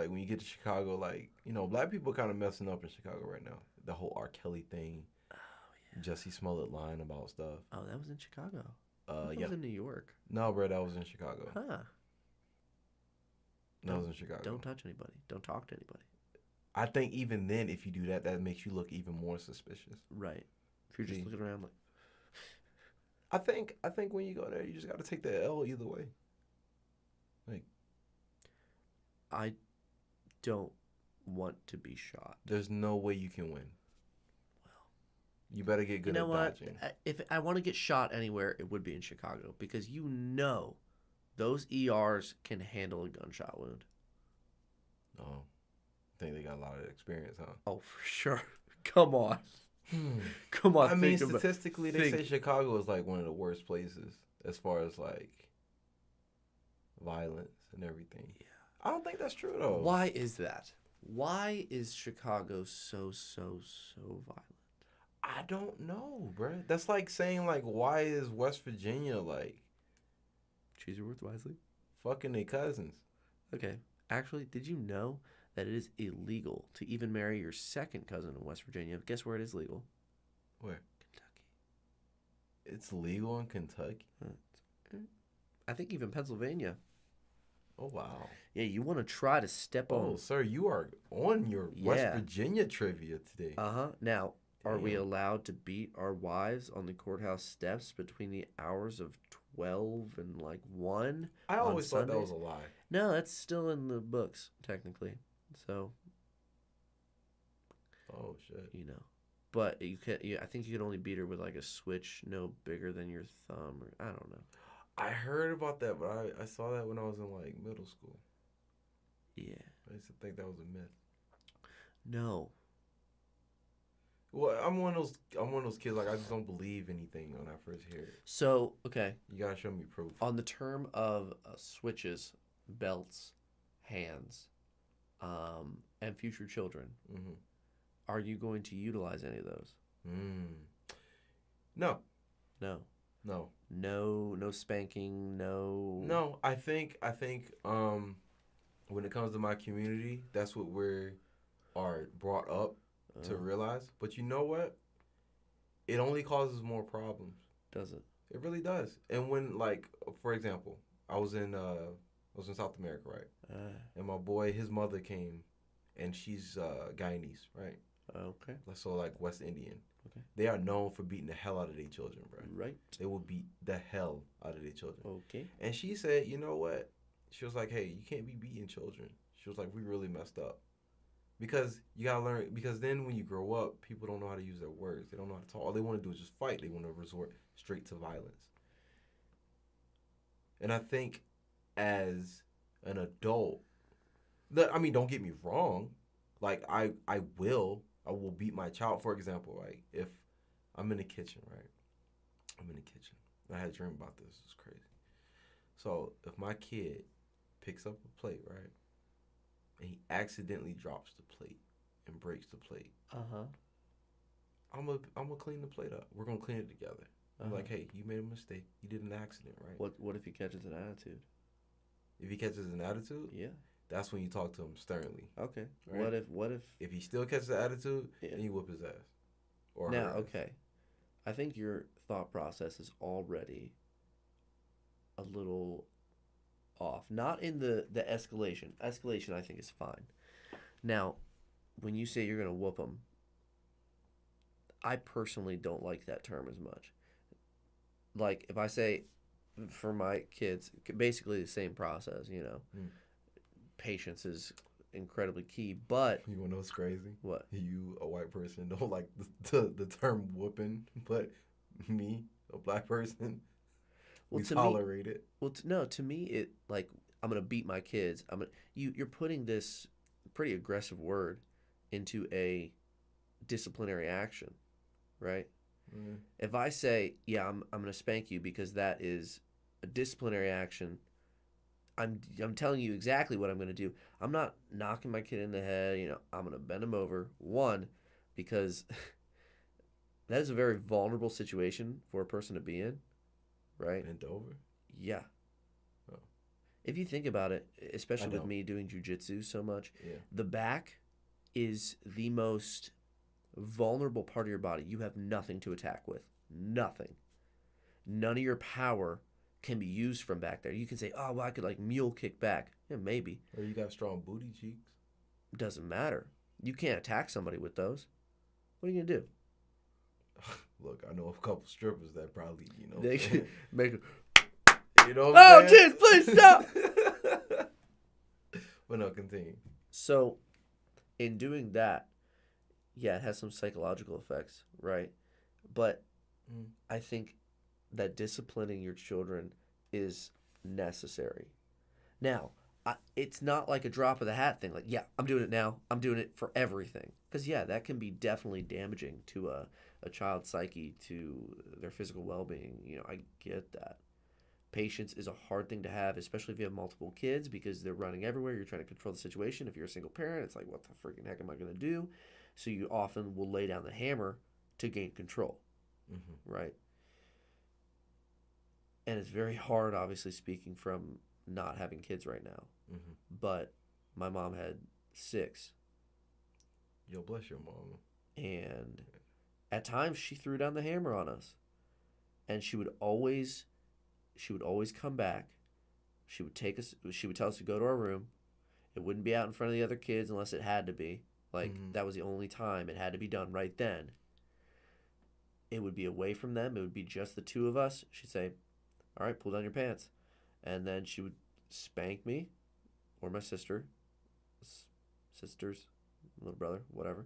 when you get to Chicago, like, you know, black people kind of messing up in Chicago right now. The whole R. Kelly thing. Oh, yeah. Jussie Smollett lying about stuff. Oh, that was in Chicago. That was in New York. No, bro, that was in Chicago. Huh. That was in Chicago. Don't touch anybody. Don't talk to anybody. I think even then, if you do that, that makes you look even more suspicious. Right. If you're just looking around like... I think when you go there, you just got to take the L either way. Like, I don't want to be shot. There's no way you can win. Well, you better get good at dodging. If I want to get shot anywhere, it would be in Chicago because you know those ERs can handle a gunshot wound. Oh, I think they got a lot of experience, huh? Oh, for sure. Come on. Come on. I mean, statistically, they say Chicago is like one of the worst places as far as like violence and everything. Yeah. I don't think that's true though. Why is that? Why is Chicago so violent? I don't know, bruh. That's like saying like, why is West Virginia like? Choose your words wisely. Fucking their cousins. Okay. Actually, did you know that it is illegal to even marry your second cousin in West Virginia? Guess where it is legal? Where? Kentucky. It's legal in Kentucky? I think even Pennsylvania. Oh, wow. Yeah, you want to try to step on... Oh, sir, you are on your West Virginia trivia today. Uh-huh. Now, Are we Damn. allowed to beat our wives on the courthouse steps between the hours of 12 and like 1 I on always thought that was Sundays? a lie. No, that's still in the books, technically. So, Oh shit. you know. But you can I think you can only beat her with like a switch no bigger than your thumb, or I don't know. I heard about that, but I saw that when I was in like middle school. Yeah. I used to think that was a myth. No. Well, I'm one of those kids, like I just don't believe anything when I first hear it. So, okay. You gotta show me proof. On the term of switches, belts, hands, and future children, Mm-hmm. are you going to utilize any of those? No. No. No. No spanking, no. No. I think when it comes to my community, that's what we are brought up to realize. But you know what? It only causes more problems. Does it? It really does. And when, like, for example, I was in South America, right? And my boy, his mother came, and she's Guyanese, right? Okay. So like West Indian. Okay. They are known for beating the hell out of their children, bro. Right. They will beat the hell out of their children. Okay. And she said, you know what? She was like, hey, you can't be beating children. She was like, we really messed up. Because you gotta learn. Because then when you grow up, people don't know how to use their words. They don't know how to talk. All they want to do is just fight. They want to resort straight to violence. And I think as an adult, I mean, don't get me wrong. Like I will beat my child. For example, like if I'm in the kitchen, right? I'm in the kitchen. I had a dream about this. It's crazy. So if my kid picks up a plate, right, and he accidentally drops the plate and breaks the plate, I'm gonna clean the plate up. We're gonna clean it together. I'm like, hey, you made a mistake. You did an accident, right? What if he catches an attitude? If he catches an attitude, Yeah. that's when you talk to him sternly. Okay. Right? What if If he still catches the attitude, Yeah. then you whoop his ass. Or now, her ass. okay. I think your thought process is already a little off. Not in the escalation. Escalation, I think, is fine. Now, when you say you're going to whoop them, I personally don't like that term as much. Like, if I say, for my kids, basically the same process, you know. Patience is incredibly key, but... You want to know what's crazy? What? You, a white person, don't like the term whooping, but me, a black person, we tolerate it. Well, no, to me, it, like, I'm going to beat my kids. You're putting this pretty aggressive word into a disciplinary action, right? If I say, yeah, I'm going to spank you because that is a disciplinary action, I'm telling you exactly what I'm going to do. I'm not knocking my kid in the head. You know, I'm going to bend him over. One, because that is a very vulnerable situation for a person to be in, right? Bent over? Yeah. Oh. If you think about it, especially with me doing jujitsu so much, the back is the most vulnerable part of your body. You have nothing to attack with. Nothing. None of your power can be used from back there. You can say, oh, well, I could like mule kick back. Yeah, maybe. Or you got strong booty cheeks. Doesn't matter. You can't attack somebody with those. What are you going to do? Look, I know a couple strippers that probably, you know. They can make you know what oh, I'm saying? jeez, please stop. But no, continue. So, in doing that, yeah, it has some psychological effects, right? But I think that disciplining your children is necessary. Now, it's not like a drop of the hat thing. Like, yeah, I'm doing it now. I'm doing it for everything. Because, yeah, that can be definitely damaging to a child's psyche, to their physical well-being. You know, I get that. Patience is a hard thing to have, especially if you have multiple kids, because they're running everywhere. You're trying to control the situation. If you're a single parent, it's like, what the freaking heck am I going to do? So you often will lay down the hammer to gain control, right? And it's very hard, obviously, speaking from not having kids right now. But my mom had 6. Yo, bless your mom. And at times she threw down the hammer on us. And she would always come back. She would tell us to go to our room. It wouldn't be out in front of the other kids unless it had to be. Like, that was the only time it had to be done right then. it would be away from them. It would be just the two of us. She'd say, all right, pull down your pants. And then she would spank me or my sisters, little brother, whatever.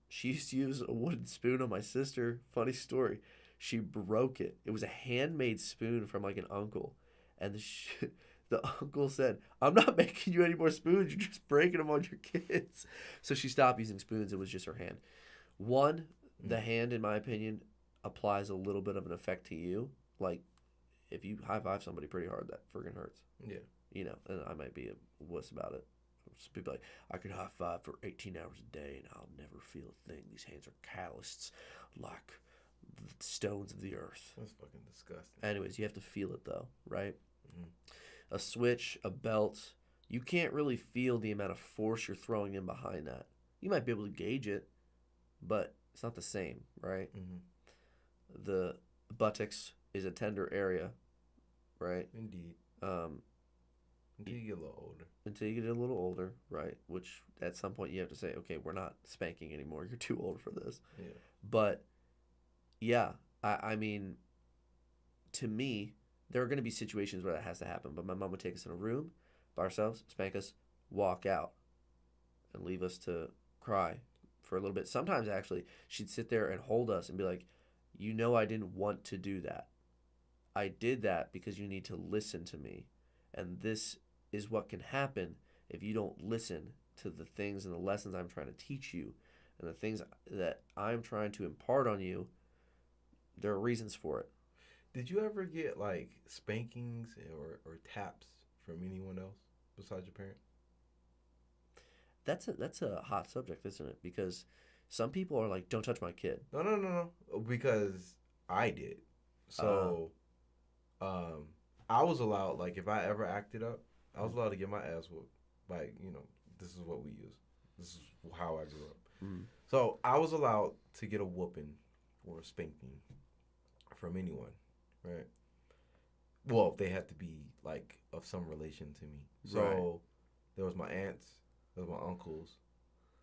She used to use a wooden spoon on my sister. Funny story. She broke it. It was a handmade spoon from like an uncle. And the uncle said, I'm not making you any more spoons. You're just breaking them on your kids. So she stopped using spoons. It was just her hand. One, the hand, in my opinion, applies a little bit of an effect to you. Like, if you high five somebody pretty hard, that friggin' hurts. Yeah. You know, and I might be a wuss about it. Some people like, I could high five for 18 hours a day and I'll never feel a thing. These hands are calloused like the stones of the earth. That's fucking disgusting. Anyways, you have to feel it though, right? Mm-hmm. A switch, a belt, you can't really feel the amount of force you're throwing in behind that. You might be able to gauge it, but it's not the same, right? Mm-hmm. The buttocks is a tender area, right? Indeed. Until you get a little older. Until you get a little older, right? Which at some point you have to say, okay, we're not spanking anymore. You're too old for this. Yeah. But yeah, I mean, to me, there are going to be situations where that has to happen. But my mom would take us in a room by ourselves, spank us, walk out, and leave us to cry for a little bit. Sometimes actually, she'd sit there and hold us and be like, you know, I didn't want to do that. I did that because you need to listen to me. And this is what can happen if you don't listen to the things and the lessons I'm trying to teach you and the things that I'm trying to impart on you. There are reasons for it. Did you ever get like spankings or taps from anyone else besides your parent? That's a hot subject, isn't it? Because some people are like, don't touch my kid. No. Because I did. So, I was allowed, like, if I ever acted up, I was allowed to get my ass whooped. Like, you know, this is what we use. This is how I grew up. Mm. So I was allowed to get a whooping or a spanking from anyone, right? Well, they had to be, like, of some relation to me. So Right. there was my aunts, there was my uncles,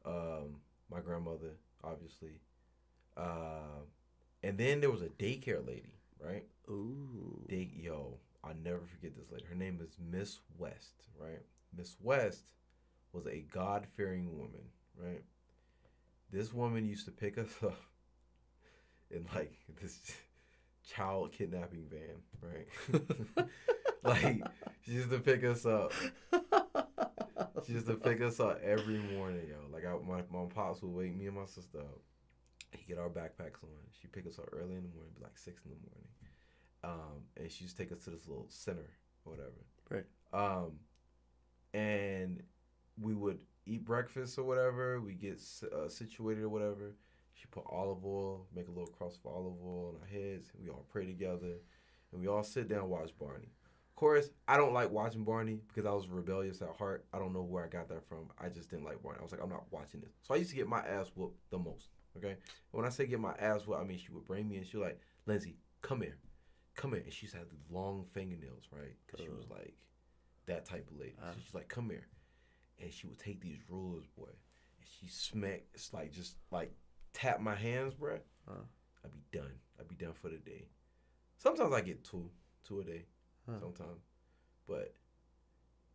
my grandmother, obviously. And then there was a daycare lady, right? Ooh. I'll never forget this lady. Her name is Miss West, right? Miss West was a God-fearing woman, right? This woman used to pick us up in, like, this child kidnapping van, right? Like, she used to pick us up. She used to pick us up every morning, yo. Like, my mom and pops would wake me and my sister up. He'd get our backpacks on. She'd pick us up early in the morning, be like 6 in the morning. And she used to take us to this little center or whatever. Right. And we would eat breakfast or whatever. We get situated or whatever. She put olive oil, make a little cross of olive oil on our heads. We all pray together. And we all sit down and watch Barney. Of course, I don't like watching Barney because I was rebellious at heart. I don't know where I got that from. I just didn't like Barney. I was like, I'm not watching this. So I used to get my ass whooped the most, okay? When I say get my ass whooped, I mean she would bring me and she was like, Lindsay, come here. Come here. And she used to have the long fingernails, right? Because she was like that type of lady. So she's like, come here. And she would take these rulers, boy. And she smacks, like, just, like, tap my hands, bro. I'd be done. I'd be done for the day. Sometimes I get two a day. Sometimes. But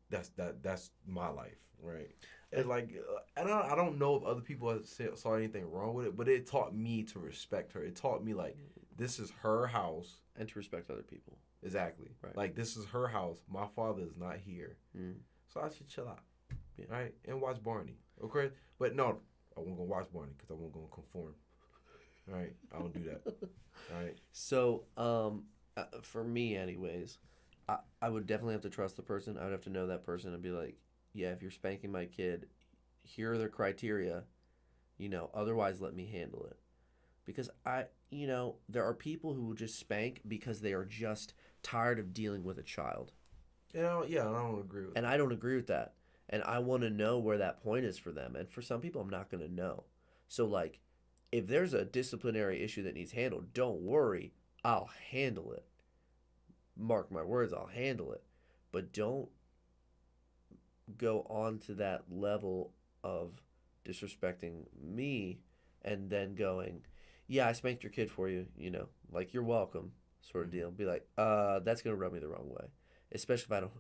that's my life, right? And, like, I don't know if other people saw anything wrong with it, but it taught me to respect her. It taught me, like, this is her house. And to respect other people. Exactly. Right. Like, this is her house. My father is not here. So I should chill out. Yeah. Right? And watch Barney. Okay? But no, I won't go watch Barney because I won't go conform. All right? I don't do that. All right? So, for me anyways, I would definitely have to trust the person. I would have to know that person and be like, yeah, if you're spanking my kid, here are the criteria, you know, otherwise let me handle it. Because there are people who will just spank because they are just tired of dealing with a child. I don't agree with that. And I don't agree with that. And I want to know where that point is for them. And for some people, I'm not going to know. So, like, if there's a disciplinary issue that needs handled, don't worry. I'll handle it. Mark my words, I'll handle it. But don't go on to that level of disrespecting me and then going, yeah, I spanked your kid for you, you know, like you're welcome, sort of deal. Be like, that's gonna rub me the wrong way, especially if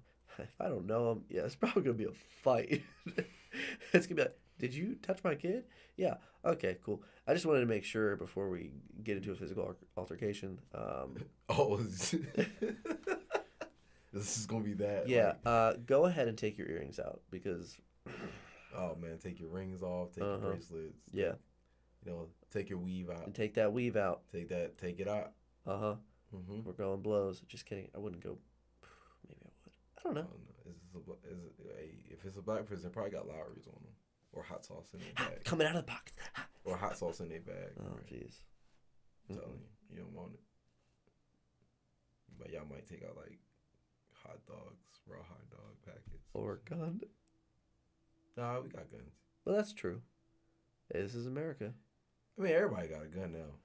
I don't know him. Yeah, it's probably gonna be a fight. It's gonna be like, did you touch my kid? Yeah. Okay, cool. I just wanted to make sure before we get into a physical altercation. Oh, this is gonna be that. Yeah. Like, Go ahead and take your earrings out because. oh man, take your rings off, take your bracelets. Yeah. You know, take your weave out. And take that weave out. Take it out. Uh-huh. Mm-hmm. We're going blows. Just kidding. I wouldn't go. Maybe I would. I don't know. If it's a black person, they probably got Lowry's on them. Or hot sauce in their bag. Coming out of the pocket. Or hot sauce in their bag. Oh, jeez. I'm telling you, you don't want it. But y'all might take out like hot dogs, raw hot dog packets. Or a gun. Nah, we got guns. Well, that's true. This is America. I mean, everybody got a gun now.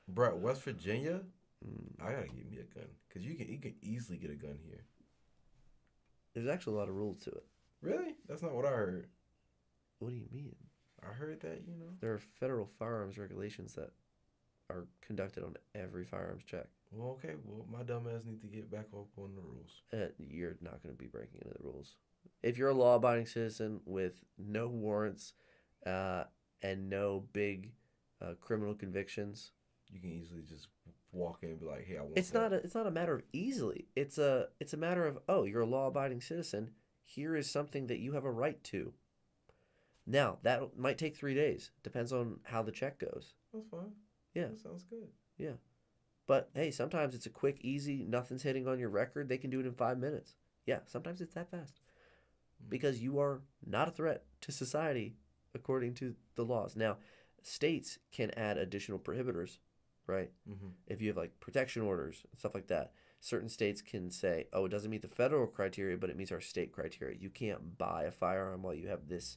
Bro, West Virginia, I gotta get me a gun. Because you can easily get a gun here. There's actually a lot of rules to it. Really? That's not what I heard. What do you mean? I heard that, you know. There are federal firearms regulations that are conducted on every firearms check. Well, okay. Well, my dumb ass need to get back up on the rules. You're not going to be breaking into the rules. If you're a law-abiding citizen with no warrants and no big criminal convictions, you can easily just walk in and be like, "Hey, I want." It's not a matter of easily. It's a matter of, oh, you're a law-abiding citizen. Here is something that you have a right to. Now, that might take 3 days. Depends on how the check goes. That's fine. Yeah. That sounds good. Yeah. But, hey, sometimes it's a quick, easy, nothing's hitting on your record. They can do it in 5 minutes. Yeah, sometimes it's that fast. Because you are not a threat to society according to the laws. Now, states can add additional prohibitors, right? Mm-hmm. If you have, like, protection orders and stuff like that. Certain states can say, oh, it doesn't meet the federal criteria, but it meets our state criteria. You can't buy a firearm while you have this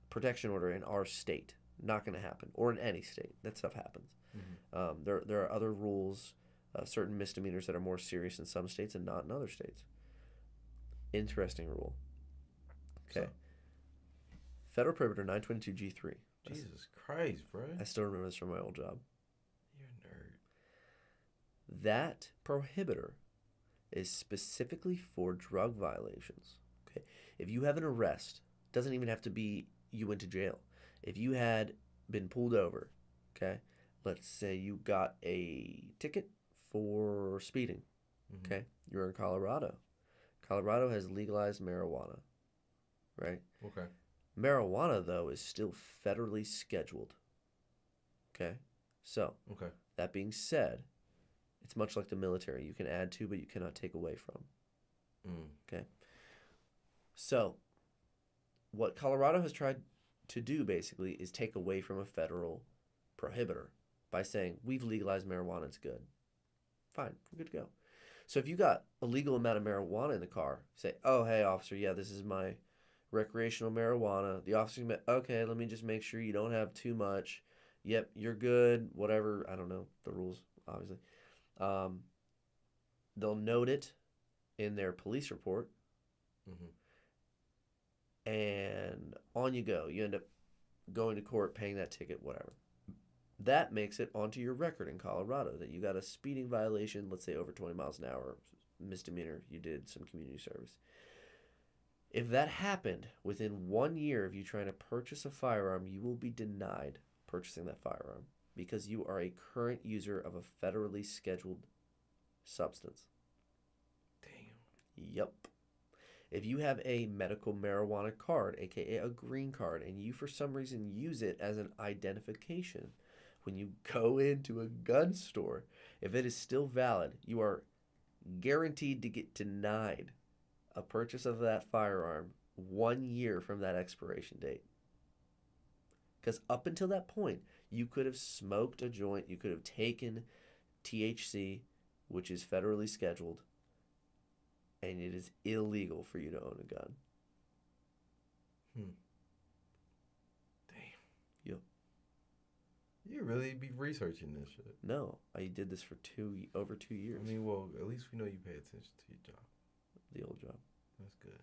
protection order in our state. Not going to happen. Or in any state. That stuff happens. Mm-hmm. There are other rules, certain misdemeanors that are more serious in some states and not in other states. Interesting rule. Okay. So, Federal Prohibitor 922G3. Jesus Christ, bro. I still remember this from my old job. You're a nerd. That prohibitor is specifically for drug violations. Okay. If you have an arrest, doesn't even have to be you went to jail. If you had been pulled over, okay, let's say you got a ticket for speeding, okay, you're in Colorado. Colorado has legalized marijuana, right? Okay. Marijuana, though, is still federally scheduled, okay? So, okay. That being said, it's much like the military. You can add to, but you cannot take away from, okay? So, what Colorado has tried to do, basically, is take away from a federal prohibitor by saying, we've legalized marijuana, it's good. Fine, we're good to go. So if you got a legal amount of marijuana in the car, say, oh, hey, officer, yeah, this is my recreational marijuana. The officer's going to be, okay, let me just make sure you don't have too much. Yep, you're good, whatever. I don't know the rules, obviously. They'll note it in their police report. Mm-hmm. And on you go. You end up going to court, paying that ticket, whatever. That makes it onto your record in Colorado that you got a speeding violation, let's say over 20 miles an hour, misdemeanor, you did some community service. If that happened within 1 year of you trying to purchase a firearm, you will be denied purchasing that firearm because you are a current user of a federally scheduled substance. Damn. Yep. If you have a medical marijuana card, aka a green card, and you for some reason use it as an identification, when you go into a gun store, if it is still valid, you are guaranteed to get denied a purchase of that firearm 1 year from that expiration date. Because up until that point, you could have smoked a joint, you could have taken THC, which is federally scheduled, and it is illegal for you to own a gun. Damn. Yep. You really be researching this shit? No, I did this for over 2 years. I mean, well, at least we know you pay attention to your job. The old job. That's good.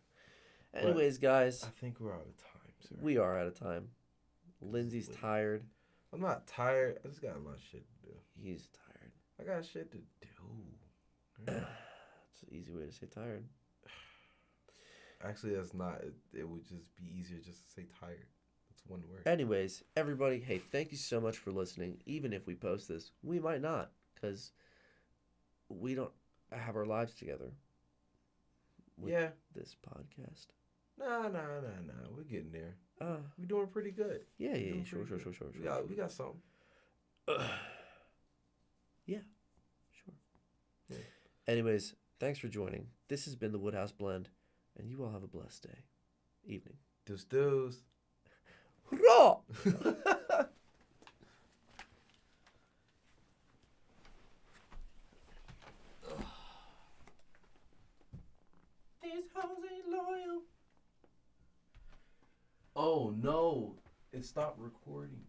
Anyways, guys. I think we're out of time, sir. We are out of time. Lindsay's tired. I'm not tired. I just got a lot of shit to to do. He's tired. I got shit to do. It's an easy way to say tired. Actually, that's not. It would just be easier just to say tired. That's one word. Anyways, everybody, hey, thank you so much for listening. Even if we post this, we might not, because we don't have our lives together. With this podcast. Nah. We're getting there. We're doing pretty good. Yeah, sure. We got something. Yeah, sure. Yeah. Anyways, thanks for joining. This has been the Woodhouse Blend, and you all have a blessed day, evening. Deuce. Hurrah! These hoes ain't loyal. Oh no! It stopped recording.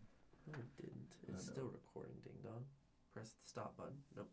No, it didn't. It's still recording, ding dong. Press the stop button. Nope.